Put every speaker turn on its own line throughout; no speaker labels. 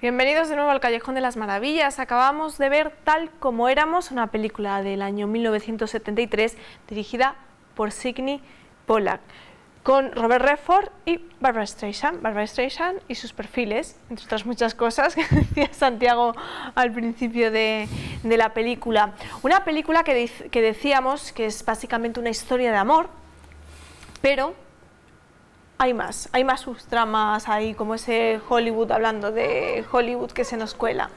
Bienvenidos de nuevo al Callejón de las Maravillas. Acabamos de ver Tal como éramos, una película del año 1973 dirigida por Sydney Pollack, con Robert Redford y Barbra Streisand y sus perfiles, entre otras muchas cosas que decía Santiago al principio de la película. Una película que decíamos que es básicamente una historia de amor, pero hay más subtramas, hay como ese Hollywood, hablando de Hollywood que se nos cuela.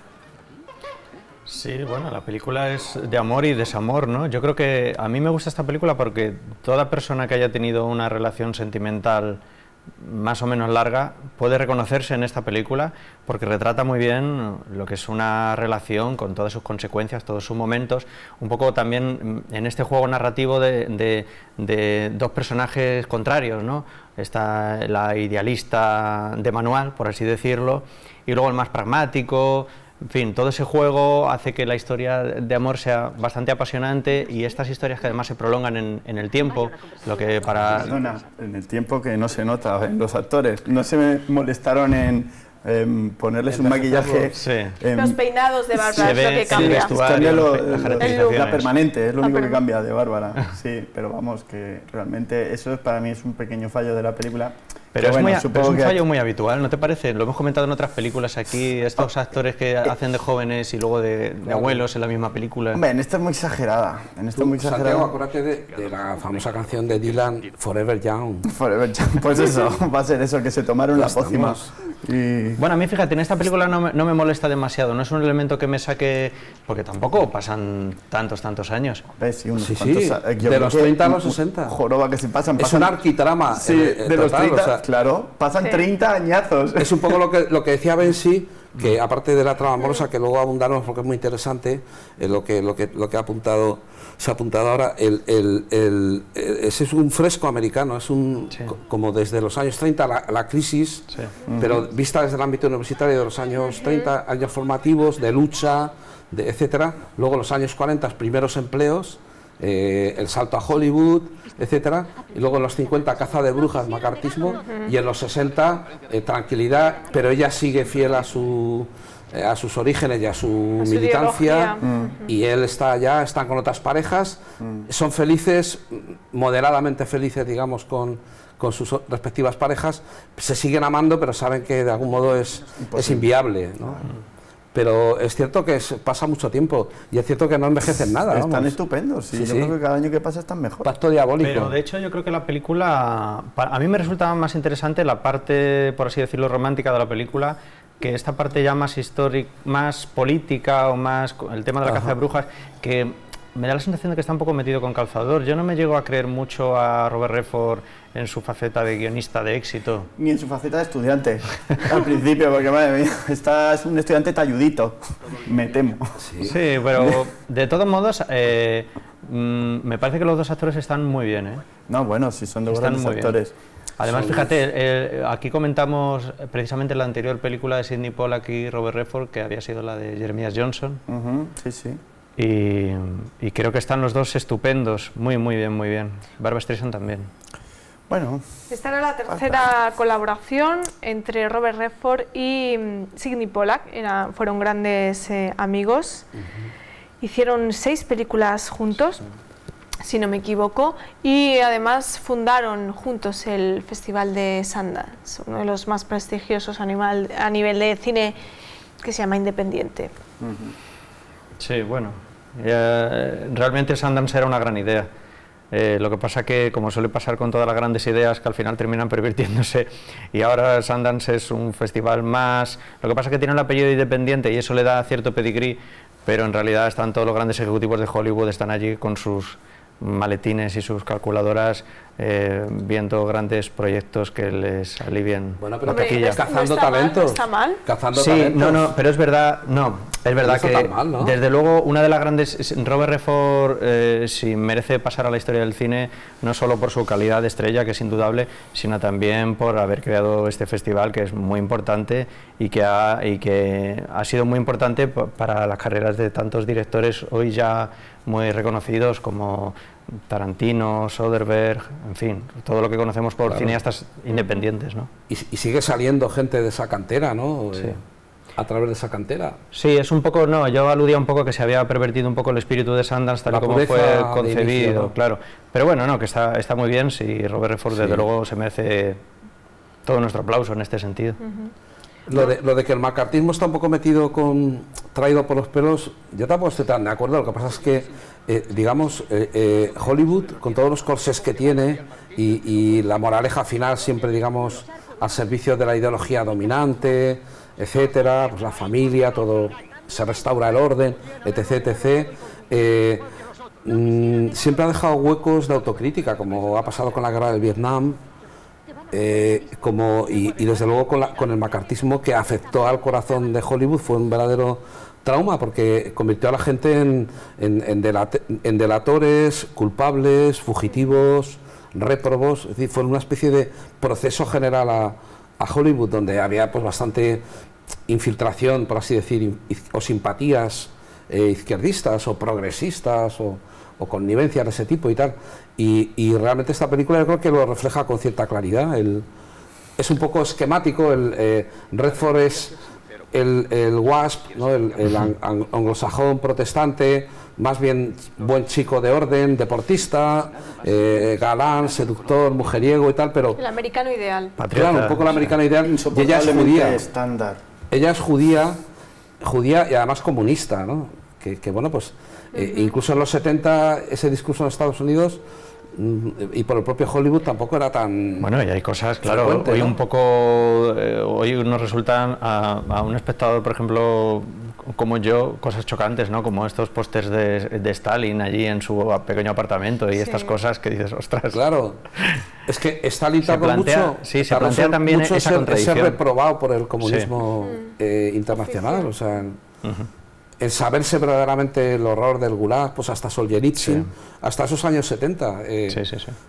Sí, bueno, la película es de amor y desamor, ¿no? Yo creo que a mí me gusta esta película porque toda persona que haya tenido una relación sentimental más o menos larga puede reconocerse en esta película, porque retrata muy bien lo que es una relación con todas sus consecuencias, todos sus momentos, un poco también en este juego narrativo de dos personajes contrarios, ¿no? Está la idealista de manual, por así decirlo, y luego el más pragmático. En fin, todo ese juego hace que la historia de amor sea bastante apasionante, y estas historias que además se prolongan en el tiempo, lo que para...
Perdona, en el tiempo que no se nota en los actores, no se me molestaron en ponerles un maquillaje...
Sí.
Los peinados de Bárbara es lo que cambia.
Cambia
la
la permanente, es lo único que cambia de Bárbara. Sí, pero vamos, que realmente eso para mí es un pequeño fallo de la película.
Pero
bueno,
es un fallo muy habitual, ¿no te parece? Lo hemos comentado en otras películas aquí, estos actores que hacen de jóvenes y luego de abuelos en la misma película.
Hombre, en esta es muy exagerada.
Santiago, acuérdate de la famosa canción de Dylan, Forever Young.
Forever Young, pues eso, va a ser eso, que se tomaron la pócima. Y...
Bueno, a mí, fíjate, en esta película no me molesta demasiado, no es un elemento que me saque, porque tampoco pasan tantos años.
Sí, unos
sí,
cuantos,
de los 30 a los 60.
Joroba que se pasan.
Es un arquitrama.
Sí, de los 30, o sea, claro, pasan 30 añazos.
Es un poco lo que decía Bensi, que aparte de la trama amorosa, que luego abundaremos porque es muy interesante, lo que ha apuntado, se ha apuntado ahora, ese es un fresco americano, es un como desde los años 30, la crisis, pero vista desde el ámbito universitario de los años 30, años formativos, de lucha, etcétera, luego los años 40, primeros empleos, el salto a Hollywood, etcétera, y luego en los 50 caza de brujas, macartismo, y en los 60 tranquilidad, pero ella sigue fiel a sus orígenes y a su militancia, y él están con otras parejas, son felices, moderadamente felices, digamos, con sus respectivas parejas, se siguen amando, pero saben que de algún modo es inviable, ¿no? Pero es cierto que pasa mucho tiempo, y es cierto que no envejecen nada.
Están estupendos, sí, yo creo que cada año que pasa están mejor.
Pacto diabólico.
Pero de hecho yo creo que la película, a mí me resultaba más interesante la parte, por así decirlo, romántica de la película, que esta parte ya más histórica, más política, o más el tema de la caza de brujas, que me da la sensación de que está un poco metido con calzador. Yo no me llego a creer mucho a Robert Redford en su faceta de guionista de éxito. Ni
en su faceta de estudiante, al principio, porque madre mía, es un estudiante talludito, me temo.
Sí, pero de todos modos, me parece que los dos actores están muy bien, ¿eh?
No, bueno, sí son dos grandes actores.
Bien. Además, fíjate, aquí comentamos precisamente la anterior película de Sydney Pollack y Robert Redford, que había sido la de Jeremiah Johnson.
Sí, sí.
Y creo que están los dos estupendos, muy bien. Barbra Streisand también.
Bueno.
Esta era la tercera colaboración entre Robert Redford y Sydney Pollack, fueron grandes amigos. Hicieron 6 películas juntos, si no me equivoco, y además fundaron juntos el Festival de Sundance, uno de los más prestigiosos a nivel de cine, que se llama independiente.
Sí, bueno, realmente Sundance era una gran idea. Lo que pasa que, como suele pasar con todas las grandes ideas, que al final terminan pervirtiéndose, y ahora Sundance es un festival más. Lo que pasa que tiene el apellido independiente y eso le da cierto pedigrí, pero en realidad están todos los grandes ejecutivos de Hollywood, están allí con sus maletines y sus calculadoras, viendo grandes proyectos que les alivien la taquilla.
Cazando talento.
¿No está mal?
Sí, no, pero es verdad, es verdad que
mal, ¿no?
Desde luego una de las grandes, Robert Redford sí merece pasar a la historia del cine, no solo por su calidad de estrella, que es indudable, sino también por haber creado este festival, que es muy importante y que ha sido muy importante para las carreras de tantos directores hoy ya muy reconocidos como Tarantino, Soderbergh, en fin, todo lo que conocemos por cineastas independientes, ¿no?
Y sigue saliendo gente de esa cantera, ¿no?
Sí.
a través de esa cantera.
Sí, es un poco, no, yo aludía un poco a que se había pervertido un poco el espíritu de Sundance tal y como fue concebido, inicio, ¿no? Claro. Pero bueno, no, que está muy bien, sí, Robert Redford desde luego se merece todo nuestro aplauso en este sentido.
Lo de que el macartismo está un poco traído por los pelos, yo tampoco estoy tan de acuerdo. Lo que pasa es que, digamos, Hollywood, con todos los corsés que tiene y la moraleja final siempre, digamos, al servicio de la ideología dominante, etcétera, pues la familia, todo, se restaura el orden, etc., siempre ha dejado huecos de autocrítica, como ha pasado con la guerra del Vietnam, y desde luego con el macartismo, que afectó al corazón de Hollywood. Fue un verdadero trauma, porque convirtió a la gente en delatores, culpables, fugitivos, réprobos. Es decir, fue una especie de proceso general a Hollywood, donde había pues bastante infiltración, por así decir, o simpatías izquierdistas o progresistas o connivencias de ese tipo y tal. Y realmente esta película yo creo que lo refleja con cierta claridad. Es un poco esquemático. Redford es el WASP, ¿no? el anglosajón protestante, más bien buen chico de orden, deportista, galán, seductor, mujeriego y tal, pero...
El americano ideal.
Patriota, claro, un poco el americano ideal. Y ella es judía.
Estándar.
Ella es judía y además comunista, ¿no? Que bueno, pues incluso en los 70 ese discurso en Estados Unidos y por el propio Hollywood tampoco era tan...
Bueno, y hay cosas, claro, hoy ¿no? Un poco, hoy nos resultan a un espectador, por ejemplo, como yo, cosas chocantes, ¿no? Como estos pósters de Stalin allí en su pequeño apartamento y estas cosas que dices, ostras.
Claro, es que Stalin tardó mucho,
se plantea también
mucho
esa contradicción.
Ser reprobado por el comunismo internacional, o sea... El saberse verdaderamente el horror del Gulag, pues hasta Solzhenitsyn, hasta esos años 70.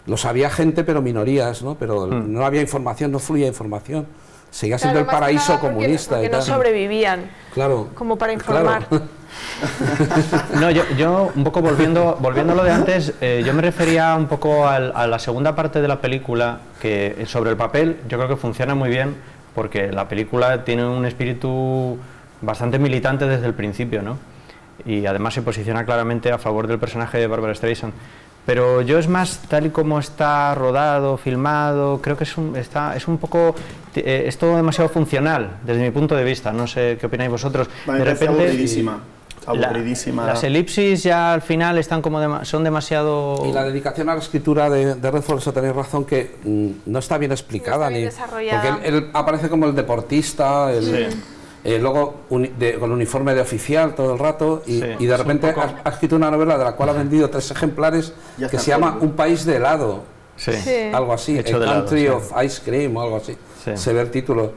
Lo sabía gente, pero minorías, ¿no? Pero no había información, no fluía información. Seguía siendo el paraíso comunista.
Porque
y tal.
No sobrevivían,
claro,
como para informar.
Claro.
No, yo un poco volviendo a lo de antes, yo me refería un poco a la segunda parte de la película, que sobre el papel yo creo que funciona muy bien, porque la película tiene un espíritu bastante militante desde el principio, ¿no? Y además se posiciona claramente a favor del personaje de Barbra Streisand. Pero yo es más tal y como está rodado, filmado, creo que es un poco, es todo demasiado funcional desde mi punto de vista. No sé qué opináis vosotros.
De repente aburridísima.
Las elipsis ya al final están son demasiado...
Y la dedicación a la escritura de Redford, eso tenéis razón, que no está bien explicada,
no está bien desarrollada.
Porque él aparece como el deportista, luego con uniforme de oficial todo el rato y de repente ha escrito una novela de la cual ha vendido 3 ejemplares que se llama Un país de helado, algo así, A Country of Ice Cream o algo así, se ve el título.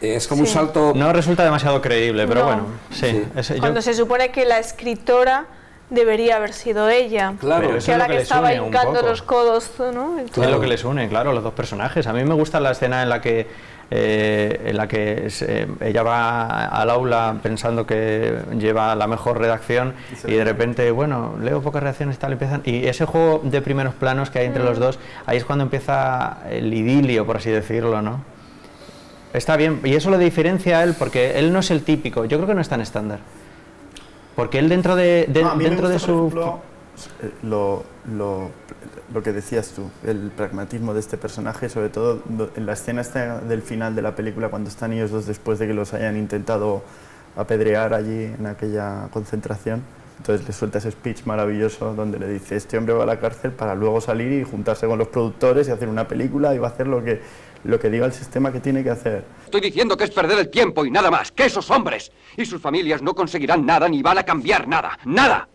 Es como un salto...
No resulta demasiado creíble, pero bueno,
Cuando se supone que la escritora debería haber sido ella,
claro,
que ahora que estaba hincando los codos, ¿no?
Es lo que les une, claro, los dos personajes. A mí me gusta la escena en la que ella va al aula pensando que lleva la mejor redacción y de repente, bueno, leo pocas reacciones, tal, empiezan, y ese juego de primeros planos que hay entre los dos, ahí es cuando empieza el idilio, por así decirlo, ¿no? Está bien, y eso lo diferencia a él, porque él no es el típico, yo creo que no es tan estándar, porque él dentro de su...
Por ejemplo, lo que decías tú, el pragmatismo de este personaje, sobre todo en la escena del final de la película, cuando están ellos dos después de que los hayan intentado apedrear allí en aquella concentración. Entonces le suelta ese speech maravilloso donde le dice: este hombre va a la cárcel para luego salir y juntarse con los productores y hacer una película y va a hacer lo que diga el sistema que tiene que hacer.
Estoy diciendo que es perder el tiempo y nada más, que esos hombres y sus familias no conseguirán nada ni van a cambiar nada, ¡nada!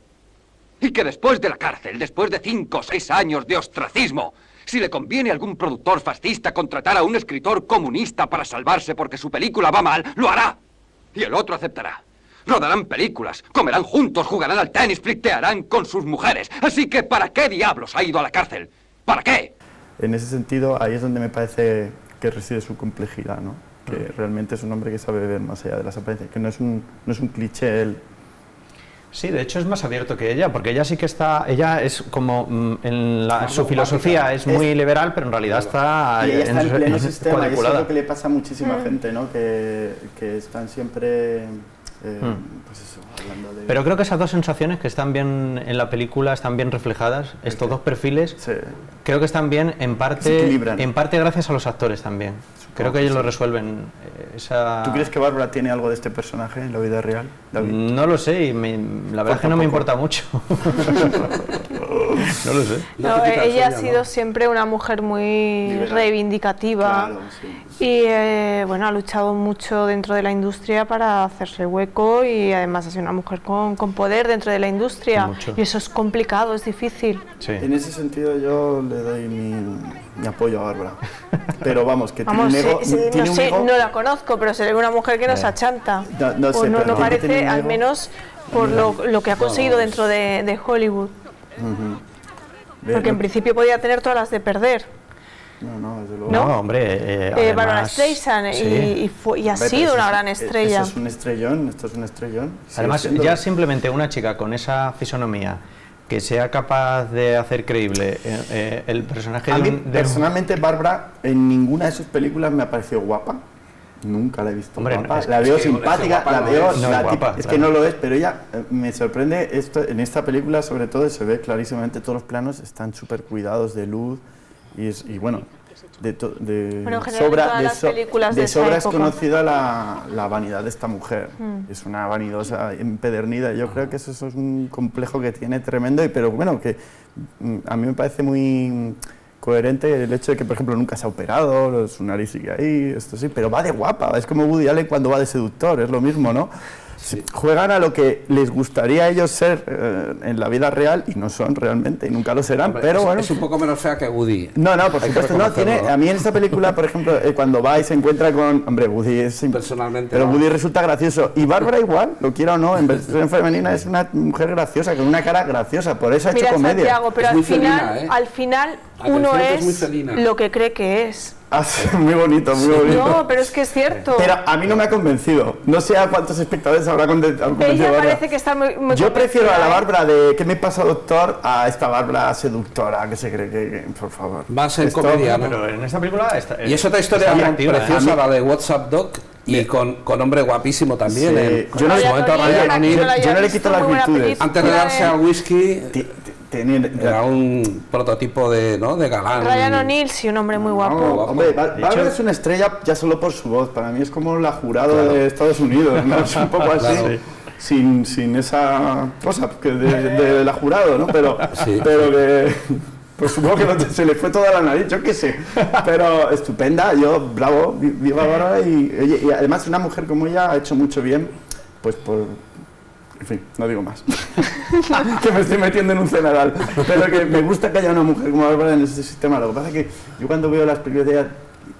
Y que después de la cárcel, después de 5 o 6 años de ostracismo, si le conviene a algún productor fascista contratar a un escritor comunista para salvarse porque su película va mal, lo hará. Y el otro aceptará. Rodarán películas, comerán juntos, jugarán al tenis, flirtearán con sus mujeres. Así que, ¿para qué diablos ha ido a la cárcel? ¿Para qué?
En ese sentido, ahí es donde me parece que reside su complejidad, ¿no? Que realmente es un hombre que sabe ver más allá de las apariencias, que no es un cliché él.
Sí, de hecho es más abierto que ella, porque ella sí que está, ella es como, su filosofía es muy liberal, pero en realidad está,
y ella está en pleno sistema, y eso es lo que le pasa a muchísima
Mm.
gente, ¿no? Que están siempre, pues eso, hablando de...
Pero creo que esas dos sensaciones que están bien en la película, están bien reflejadas, estos dos perfiles,
Sí.
creo que están bien
Se equilibran.
en parte gracias a los actores también. Creo que
que
ellos lo
sí.
resuelven.
¿Tú crees que Bárbara tiene algo de este personaje en la vida real, David?
No lo sé, y la verdad es que no me importa mucho. No lo sé.
No,
No te quita el
ella ha
sueño,
sido
¿no?
siempre una mujer muy
Liberal.
reivindicativa.
Claro, sí.
Y bueno, ha luchado mucho dentro de la industria para hacerse hueco, y además ha sido una mujer con poder dentro de la industria.
Mucho.
Y eso es complicado, es difícil.
Sí.
En ese sentido yo le doy mi apoyo a Bárbara. Pero vamos, que
Vamos,
tiene un ego... tiene
no
un
sé,
ego-
no la conozco, pero se ve una mujer que no se achanta.
No sé,
o no,
pero
no
tiene que tener
parece,
un
al
ego.
menos por lo que ha conseguido dentro de Hollywood. Porque en principio podía tener todas las de perder.
No, desde luego.
¿No?
No, hombre,
Bárbara
además,
Streisand,
sí.
y ha
Hombre,
sido
pero
una
eso
gran
es-
estrella.
Eso es un estrellón, esto es un estrellón. Sigue
Además,
siendo.
ya simplemente una chica con esa fisonomía que sea capaz de hacer creíble el personaje
A
de
mí,
un...
personalmente, Bárbara, en ninguna de sus películas me ha parecido guapa. Nunca la he visto
Hombre,
guapa.
es-
La
es
veo
que
simpática,
guapa
la
no
veo...
es.
No
la
es guapa,
es
claro.
que no lo es, pero ella me sorprende esto en esta película, sobre todo, se ve clarísimamente todos los planos están súper cuidados de luz y bueno...
Bueno, en general, en todas las películas de esa
sobra es
época.
conocida la vanidad de esta mujer. Es una vanidosa empedernida. Yo creo que eso es un complejo que tiene tremendo, pero bueno, que a mí me parece muy coherente el hecho de que, por ejemplo, nunca se ha operado, su nariz sigue ahí, esto sí, pero va de guapa. Es como Woody Allen cuando va de seductor, es lo mismo, ¿no?
Sí.
Juegan a lo que les gustaría a ellos ser en la vida real y no son realmente, y nunca lo serán,
Hombre,
pero bueno...
es un poco menos fea que Woody.
No, por
Hay que
supuesto, no,
reconocerlo,
tiene,
¿no?
a mí en esta película, por ejemplo, cuando va y se encuentra con... Hombre, Woody es...
Personalmente,
Pero
no.
Woody resulta gracioso. Y Bárbara igual, lo quiera o no, en versión femenina es una mujer graciosa, con una cara graciosa, por eso ha hecho
Mira,
comedia.
Santiago, pero
Es muy
al final,
felina, ¿eh?
al final
Atención,
uno
que es muy
es
felina.
lo que cree que es.
Ah, sí, muy bonito, muy bonito.
No, pero es que es cierto.
Pero a mí no me ha convencido. No sé a cuántos espectadores habrá convencido
Ella
Bárbara.
parece que está muy
Yo prefiero a la
convencida, ¿eh?
Bárbara de ¿qué me pasa, doctor? A esta Bárbara seductora que se cree que por favor.
Más en
Esto-
comedia, ¿no?
Pero en esta película está,
Y es otra historia
está
muy
atractiva, ¿eh?
preciosa, la de WhatsApp Doc, y con hombre guapísimo también.
Sí.
en
Yo no
su
le-
momento
Ryan
Ryan
O'Neal,
O'Neal,
yo no le quito las
muy buena
virtudes.
película
antes de darse al whisky,
Tiene-
era un prototipo de, ¿no? de galán.
Ryan O'Neal, sí, un hombre muy guapo.
guapo.
Hombre,
De
Bárbara
hecho-
es una estrella ya solo por su voz. Para mí es como la jurado de Estados Unidos, ¿no? Es un poco así.
Claro.
Sin esa cosa que de la jurado, ¿no? Pero,
Sí.
pero que... Pues supongo que se le fue toda la nariz, yo qué sé. Pero estupenda, yo, bravo, viva Bárbara. Y además una mujer como ella ha hecho mucho bien, pues por... En fin, no digo más. Que me estoy metiendo en un cenaral. Pero que me gusta que haya una mujer como Bárbara en ese sistema. Lo que pasa es que yo cuando veo las películas de ella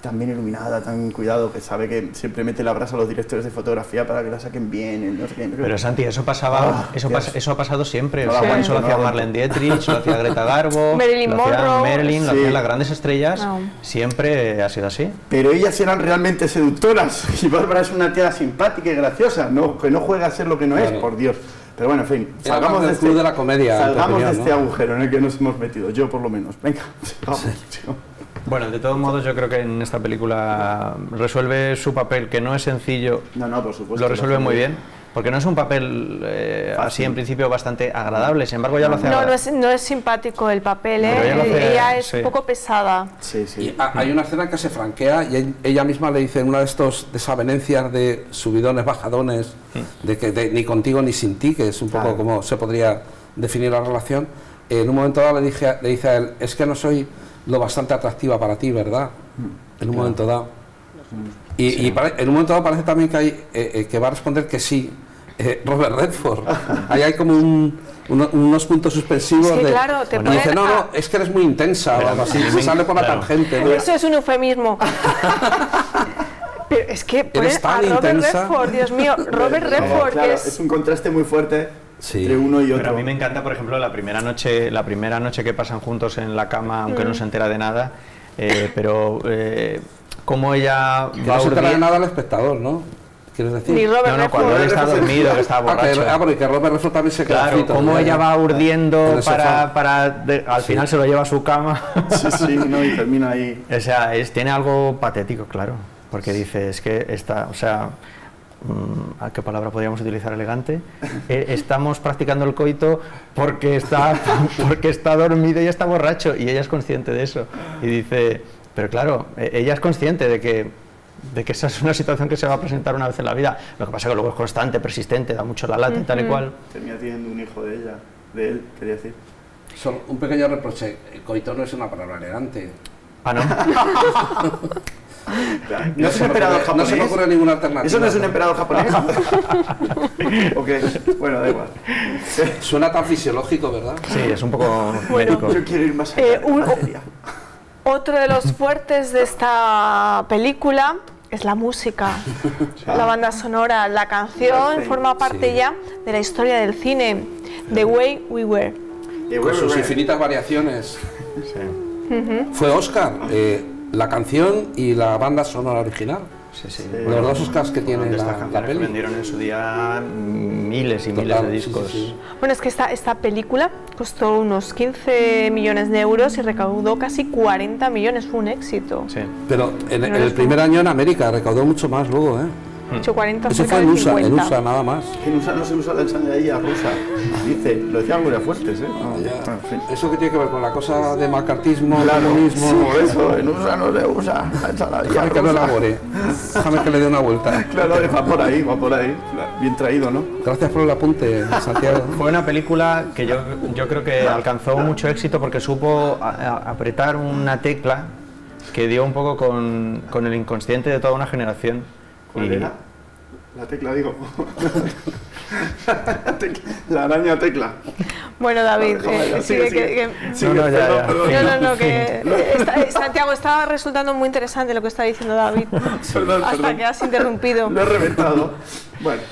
tan bien iluminada, tan cuidado, que sabe que siempre mete la brasa a los directores de fotografía para que la saquen bien. No sé qué.
Pero Santi, eso pasaba,
Ah,
eso,
Dios.
eso ha pasado siempre.
No
O
la
sea,
aguanto,
eso lo
no
hacía
la aguanto.
Marlene Dietrich, lo hacía Greta Garbo,
Marilyn
lo hacía
Monroe.
Marilyn, lo
Sí.
hacían las grandes estrellas.
No.
Siempre ha sido así.
Pero ellas eran realmente seductoras y Bárbara es una tía simpática y graciosa, no, que no juega a ser lo que no es,
Claro.
por Dios. Pero bueno, en fin,
Era
salgamos
más del
de
club de la comedia, en tu
salgamos
opinión,
de este
¿no?
agujero en el que nos hemos metido, yo por lo menos. Venga, sigamos, sigamos.
Bueno, de todos modos, yo creo que en esta película resuelve su papel, que no es sencillo,
No, por supuesto.
lo resuelve
hace
muy bien, porque no es un papel así en principio bastante agradable, sin embargo ya lo hace...
No es simpático el papel,
Pero ella lo hace-
ella es
sí.
un poco pesada.
Sí,
Y
sí.
hay una escena que se franquea y ella misma le dice en una de estos desavenencias de subidones, bajadones, de que ni contigo ni sin ti, que es un poco
Claro.
como se podría definir la relación. En un momento dado le dice a él, es que no soy lo bastante atractiva para ti, ¿verdad? En un momento dado. Y en un momento dado parece también que hay que va a responder que sí, Robert Redford. Ahí hay como unos puntos suspensivos
Es que,
de...
claro, te
y
ponen
dice, no,
a-
no, es que eres muy intensa, o algo así, se sale por la
Claro.
tangente, ¿no?
Eso es un eufemismo. Pero es que ponen a
tan
Robert
intensa.
Redford, Dios mío, Robert Redford,
Claro,
que
es un contraste muy fuerte
Sí.
entre uno y otro.
Pero a mí me encanta, por ejemplo, la primera noche que pasan juntos en la cama, aunque no se entera de nada, pero cómo ella
Que
va
no se entera de
urdiendo...
nada al espectador, ¿no? ¿Quieres decir?
Ni Robert Redford.
Cuando él está dormido, que está borracho.
Porque Robert Redford también se queda
Claro,
frito,
cómo
ya,
ella
ya.
va
En
urdiendo
el sofá.
al final se lo lleva a su cama.
Sí, no, y termina ahí.
O sea, tiene algo patético, claro, porque dice, es que está, o sea, ¿a qué palabra podríamos utilizar elegante? Estamos practicando el coito porque está dormido y está borracho, y ella es consciente de eso. Y dice, pero claro, ella es consciente de que esa es una situación que se va a presentar una vez en la vida. Lo que pasa es que luego es constante, persistente, da mucho la lata y tal y cual.
Termina teniendo un hijo de ella, de él, quería decir.
Solo un pequeño reproche, coito no es una palabra elegante.
Ah, ¿no?
No es un emperador japonés.
No se me ocurre ninguna alternativa.
¿Eso no es un emperador japonés? ¿O qué? Bueno, da igual.
Suena tan fisiológico, ¿verdad?
Sí, es un poco médico.
Yo quiero ir más allá de la materia.
Otro de los fuertes de esta película es la música, la banda sonora, la canción forma parte ya de la historia del cine, The Way We Were.
Con sus infinitas variaciones.
Sí.
Fue Oscar, la canción y la banda sonora original.
Sí.
Los dos Oscars que tiene
Estas
la
canciones que
peli.
vendieron en su día miles y
Total,
miles de
sí,
discos.
sí.
Bueno, es que esta película costó unos 15 millones de euros y recaudó casi 40 millones, fue un éxito.
Sí.
Pero en el primer año en América recaudó mucho más luego, ¿eh?
De hecho, 40
Eso
cerca
fue
de
en
50.
USA nada más.
En USA no se usa la ensaladilla rusa. Dice, lo decía Gloria Fuertes, ¿eh?
Ya.
En fin.
Eso que tiene que ver con la cosa de macartismo,
Claro,
comunismo.
por eso, en USA no se usa la ensaladilla
Déjame que lo
rusa.
elabore. Déjame que le dé una vuelta.
Claro, va por ahí, va por ahí. Bien traído, ¿no?
Gracias por el apunte, Santiago.
Fue una película que yo creo que alcanzó mucho éxito porque supo apretar una tecla que dio un poco con el inconsciente de toda una generación.
¿Cuál era? La tecla, digo. La araña tecla.
Bueno, David,
Sigue.
No, que Santiago, estaba resultando muy interesante lo que está diciendo David.
Perdón.
Hasta que has interrumpido.
Lo he reventado. Bueno.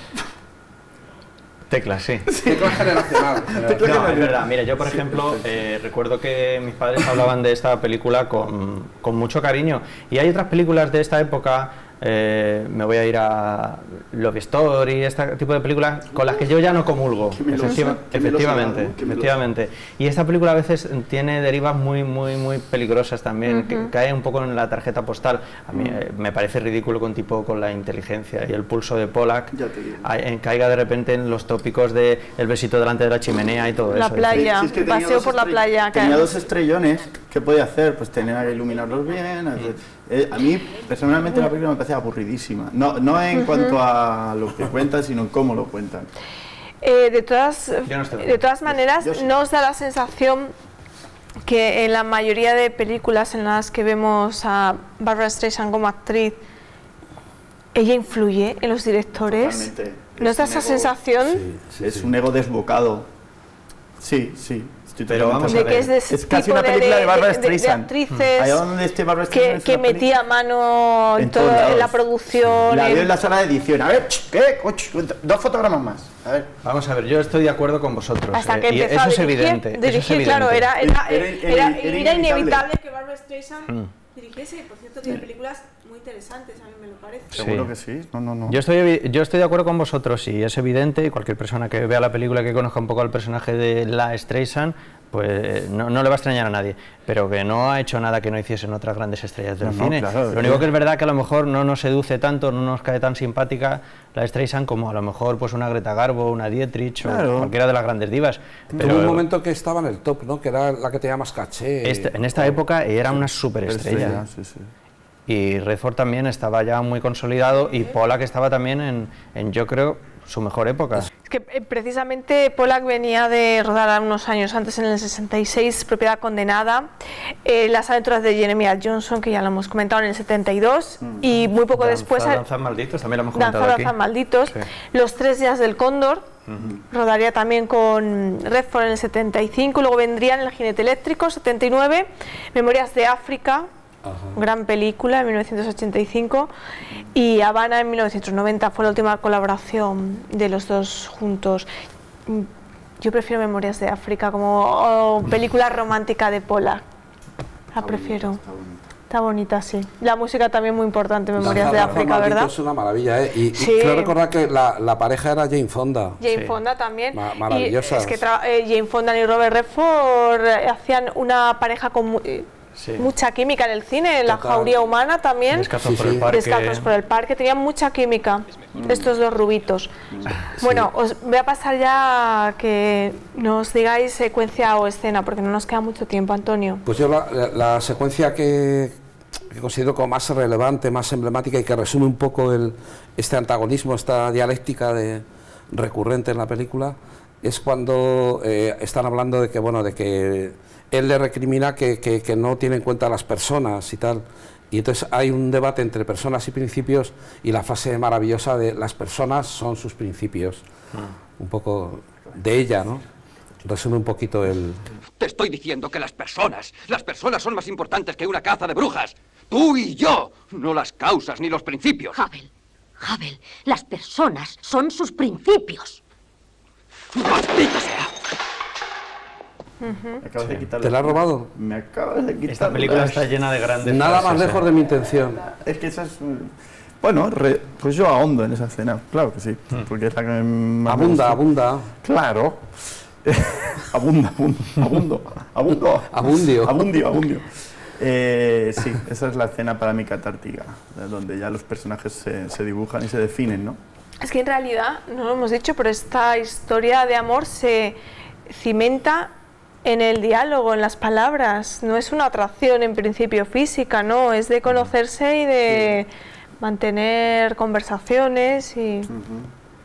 Tecla, sí.
Tecla generacional.
No, es verdad. Mira, yo por ejemplo recuerdo que mis padres hablaban de esta película con mucho cariño, y hay otras películas de esta época. Me voy a ir a Love Story, este tipo de películas con las que yo ya no comulgo, efectivamente. Y esta película a veces tiene derivas muy peligrosas también, que cae un poco en la tarjeta postal. A mí me parece ridículo que un tipo con la inteligencia y el pulso de Pollack caiga de repente en los tópicos de el besito delante de la chimenea y todo eso.
La playa,
Sí, es que
paseo por la playa.
Tenía dos estrellones, ¿qué podía hacer? Pues tenía que iluminarlos bien. A mí, personalmente, la película me parece aburridísima. No en cuanto a lo que cuentan, sino en cómo lo cuentan.
De todas maneras,
Yo sí.
¿no os da la sensación que en la mayoría de películas en las que vemos a Barbra Streisand como actriz, ella influye en los directores?
Totalmente.
¿No os da
Es
esa
un ego-
sensación?
Es un ego desbocado. Sí.
Pero vamos a
De
ver.
que es de ese
Es casi
tipo
una película de Barbra
de
Streisand.
actrices
Allá donde esté Barbra Streisand
que metía mano en,
todos
en la
lados.
producción.
La veo en la sala de edición. A ver, ¿qué? 2 fotogramas más. A ver.
Vamos a ver, yo estoy de acuerdo con vosotros.
Hasta que
y
empezó
eso
a
es
dirigir,
evidente. eso es
dirigir,
evidente.
claro, era
Era
inevitable
inevitable
que Barbra Streisand dirigiese. Por cierto, tiene películas muy interesantes, a mí me lo parece.
Seguro que sí. No.
Yo estoy de acuerdo con vosotros, y es evidente, y cualquier persona que vea la película, que conozca un poco al personaje de la Streisand, pues no le va a extrañar a nadie, pero que no ha hecho nada que no hiciesen otras grandes estrellas del cine.
Claro,
lo único que es verdad que a lo mejor no nos seduce tanto, no nos cae tan simpática la Streisand como a lo mejor pues una Greta Garbo, una Dietrich o cualquiera de las grandes divas. Pero
Hubo un momento que estaba en el top, ¿no? Que era la que tenía más caché.
en esta época era una superestrella.
Sí.
Y Redford también estaba ya muy consolidado, y Pollack estaba también en yo creo, su mejor época.
Es que precisamente Pollack venía de rodar unos años antes, en el 66, Propiedad Condenada, Las aventuras de Jeremiah Johnson, que ya lo hemos comentado, en el 72, y muy poco después...
Danzas Malditos, también lo hemos comentado aquí.
Danzas Malditos,
Sí.
Los 3 días del Cóndor, rodaría también con Redford en el 75, luego vendrían El jinete eléctrico, 79, Memorias de África, gran película, en 1985, y Habana en 1990, fue la última colaboración de los dos juntos. Yo prefiero Memorias de África como película romántica de Pollack, la prefiero. Está bonita, sí. La música también muy importante, Memorias de
Danza
África,
Maldito
¿verdad?
es una maravilla, ¿eh? Y
Sí.
creo recordar que la pareja era Jane Fonda.
Jane
Sí.
Fonda también.
Maravillosas.
Y es que Jane Fonda y Robert Redford hacían una pareja con
Sí.
mucha química en el cine, en La
Total.
Jauría Humana también.
Descalzos
Sí,
por el
sí.
parque.
Descalzos por el parque, tenían mucha química, estos dos rubitos. Bueno, os voy a pasar ya a que nos digáis secuencia o escena, porque no nos queda mucho tiempo, Antonio.
Pues yo la secuencia que considero como más relevante, más emblemática y que resume un poco este antagonismo, esta dialéctica recurrente en la película, es cuando están hablando de que, bueno, de que él le recrimina que no tiene en cuenta a las personas y tal. Y entonces hay un debate entre personas y principios y la frase maravillosa de las personas son sus principios. Un poco de ella, ¿no? Resume un poquito el...
Te estoy diciendo que las personas son más importantes que una caza de brujas. Tú y yo, no las causas ni los principios.
Havel, las personas son sus principios.
¡Maldita sea!
Me acabas de quitar
¿Te la has robado?
Me acabas de quitar.
Esta película está llena de grandes
Nada más
frases,
lejos de mi intención.
Es que esa es... Bueno, pues yo ahondo en esa escena, claro que sí. Porque es la que más me
Abunda,
gusta.
abunda.
Claro. Abundio. Abundio. Sí, esa es la escena para mí catártica, donde ya los personajes se dibujan y se definen, ¿no?
Es que en realidad, no lo hemos dicho, pero esta historia de amor se cimenta en el diálogo, en las palabras. No es una atracción en principio física, no, es de conocerse y de mantener conversaciones y...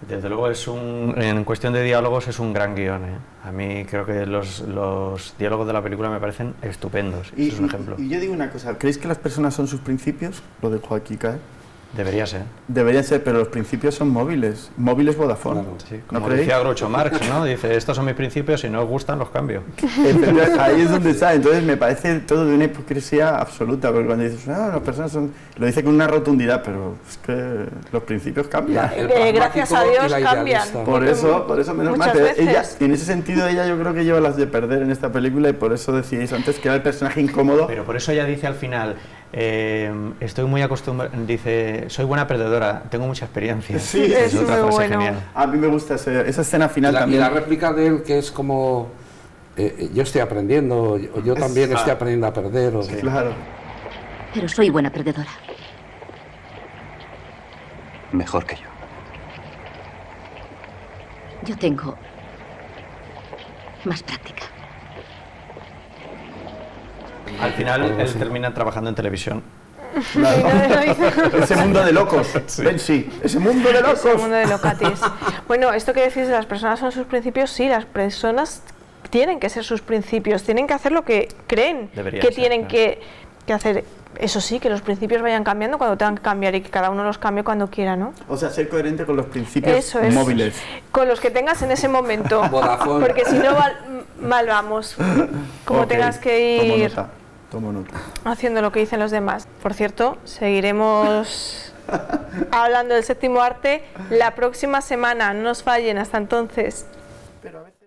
Desde luego en cuestión de diálogos es un gran guión, ¿eh? A mí creo que los diálogos de la película me parecen estupendos. Ese es un ejemplo.
Y yo digo una cosa, ¿creéis que las personas son sus principios? Lo dejo aquí caer.
Debería ser.
Deberían ser, pero los principios son móviles Vodafone.
Claro,
Sí,
¿No
como
creéis?
decía Groucho Marx, ¿no? Dice, estos son mis principios, si no os gustan los cambio.
Ahí es donde está. Entonces me parece todo de una hipocresía absoluta, porque cuando dices, las personas son... Lo dice con una rotundidad, pero es que los principios cambian.
Gracias a Dios cambian.
Por eso menos mal.
Muchas
Pero
veces.
ella, en ese sentido, ella yo creo que lleva las de perder en esta película y por eso decíais antes que era el personaje incómodo.
Pero por eso ella dice al final, estoy muy acostumbrada, dice, soy buena perdedora, tengo mucha experiencia.
Sí,
es
es
otra
muy
frase
bueno.
genial.
A mí me gusta esa escena final
Y
también.
la réplica de él que es como yo estoy aprendiendo, yo también estoy aprendiendo a perder. O
Claro.
Pero soy buena perdedora.
Mejor que yo.
Yo tengo más práctica.
Al final él termina trabajando en televisión.
Ese mundo de locos. Ven, sí. Ese mundo de locos.
El mundo de Locatis. Bueno, esto que decís de las personas son sus principios, sí, las personas tienen que ser sus principios, tienen que hacer lo que creen
Debería
que
ser,
tienen
claro.
que hacer. Eso sí, que los principios vayan cambiando cuando tengan que cambiar y que cada uno los cambie cuando quiera, ¿no?
O sea, ser coherente con los principios
Eso es.
móviles.
Con los que tengas en ese momento.
Vodafone.
Porque si no, mal vamos. Como
Ok,
tengas que ir
Tomo nota.
haciendo lo que dicen los demás. Por cierto, seguiremos hablando del séptimo arte la próxima semana. No nos fallen, hasta entonces.
Pero a veces...